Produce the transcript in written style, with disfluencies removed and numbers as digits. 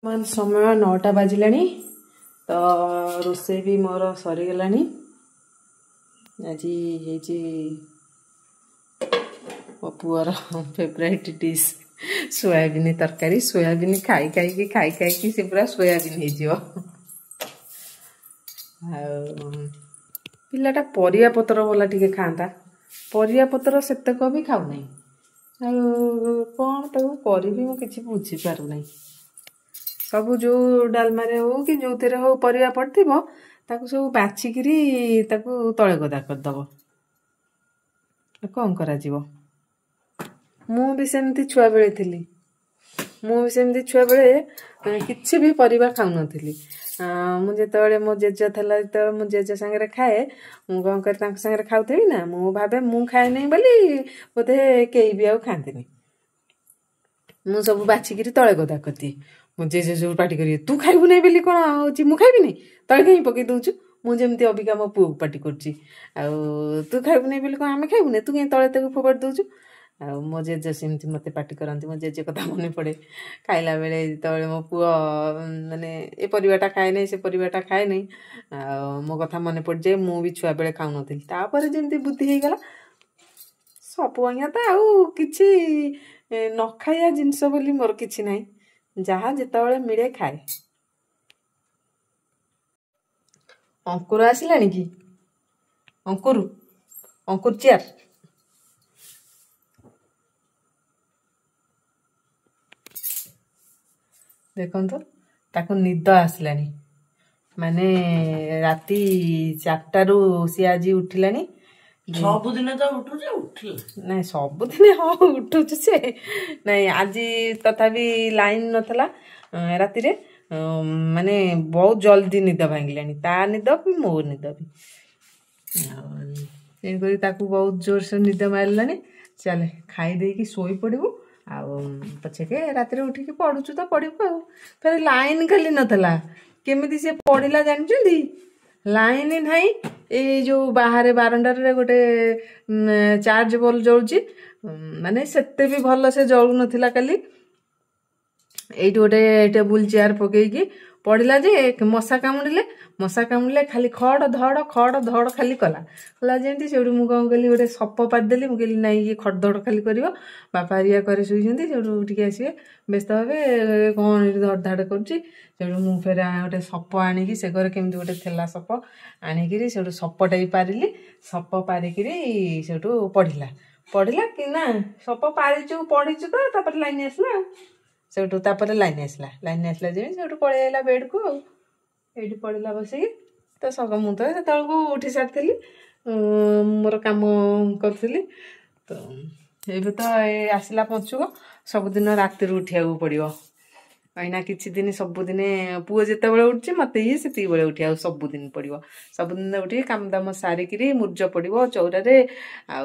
मान समय 9टा बाजिलानी तो रोसे भी मोर सरीगलानी। आज मो पुअर फेवरेट डिश सोयाबीन तरकारी। सोयाबीन खाई खाई से पूरा सोयाबीन हो। पिलाटा परिया पतर वाला टिके खाता, परिया पतर सेतक भी खाऊ नहीं। कौन ताको करी मु किछि बुझी पारु नहीं। सब जो डालमारे हो कि जो तेरे हो परिया पड़थिबो ताको सब बाछिकिरी ताको तळे गदा करदब। कौन करा जीवो। मु भी सेमती छुआ बेले थिली। मु भी सेमती छुआ बेले किछि भी परिबा खाउ नथिली। मु जेतबेले मो जेज थला जेतबेले मो जेज संगे खाए मु कौन कर तांक संगे खाउथेली ना मु भाबे मु खाए नहीं बोली बोधे केही भी आउ खांतिनी। मु सब बाछिकिरी तळे गदा करती। मो जेजे जो पार्टी करिए तू खाइबु नहीं बोली कोन होची मु खाइबि नहीं तळे कहीं पके दउछु। मु जेमती अबिका मो पु पार्टी करची आ तू खाइबु नहीं बोली कोन आमे खाइबु नहीं तू कहीं तळे तक फोबड़ दउछु। आ मो जेजे सेमती मते पार्टी करंती। मो जेजे कथा मने पड़े खाइला बेले तळे मो पुओ माने ए परिवाटा खाए नहीं से परिवाटा खाए नहीं आ मो कथा मने पड़ जाए। मु भी छुआ बेले खाउ नथिल तापर जेमती बुद्धि हे गला सब आज्ञा त आउ किछि न खाइया जिंस बोली मोर किछि नहीं। जहाँ जितेबाला मिले खाए। अंकुर आसिलानी कि अंकुर अंकुर चेयर देखो तो ताको निद आसलानी माने राती 4टा रु सी आज उठिलानी। सबुदिन तो उठुचे उठिल नहीं सबुदिन हाँ उठुचे से नहीं आज तथापि लाइन नथला राति रे माने बहुत जल्दी निद भांगिलानी ता निद भी मो निद भी तेणुक ताकू बहुत जोर से निद मारलानी। चले खाई देकी शोई पड़ू आ पछे के राति रे उठिकी पढ़ुचु तो पढ़ू आ फिर लाइन खाली नथला केमिति से पढ़िला जानछंती लाइन नहीं ए जो बाहर बारंडार रे गोटे चार्ज बल्ब जळुची माने सेते भी भल से जळु नथिला काली एइट गोटे टेबुल चेयर पकेकी पढ़िला जे मशा कामुड़िले खाली खड़ धड़ खाली कला जेमती सेठू मु कौन कली गोटे सप पारिदेली मु कहली नाई ये खड़ धड़ खाली करिवो बापा हरिया करे शुइछंती सेठू उठिके आसिबे व्यस्त भाबे कौन एठी धड़ धाड़ करूची सेठू मु फेर गोटे सप आनिकी से घरे केमती गोटे थेला सप आनिकिरी सेठू सपटा भी पारिली सप पारिकिरी सेठू पढ़िला कि ना सप पारिचु पढ़िचु तो तापर लाइन आसला सेठू तापर लाइन आसला जेमी सेठू पळै आइला बेड को एठी पढ़िला बसिकी तो सक मु तो सेतळको उठी सारथिली मोर काम करथिली। तो एबे तो आसला पंचुक सबुदिन राति उठिया पड़ो कहीं किछि दिन सबुदिन पुओ जिते बड़े उठुचे मत ही से बड़े उठिया सबुदिन पड़ो सबुदिन उठी काम दाम सारिकी मुर्ज पड़ो चौरारे आ